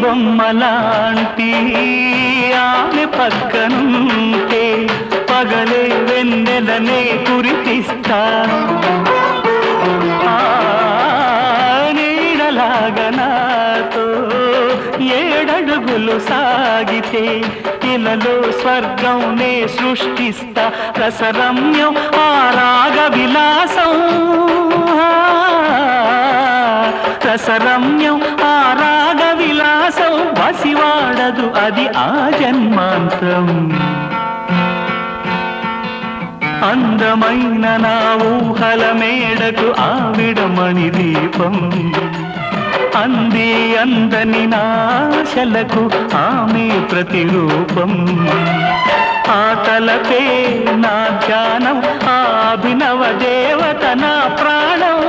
బొమ్మలాంటి ఆమె పక్కనుంటే పగలే వెన్నెలనే కురిపిస్తా నీడలాగా నాతో ఏడడుగులు సాగితే ఇలలో స్వర్గంనే సృష్టిస్తా రసరమ్యం ఆ రాగ విలాసం రసరమ్యం ఆ రాగ విలాసం వసివాడదు అది ఆ జన్మాంతం అందమైన నా ఊహల మేడకు ఆవిడమణి దీపం అంది అందని నాశలకు ఆమె ప్రతిరూపం ఆ తలపే నా ధ్యానం ఆ అభినవ దేవత నా ప్రాణం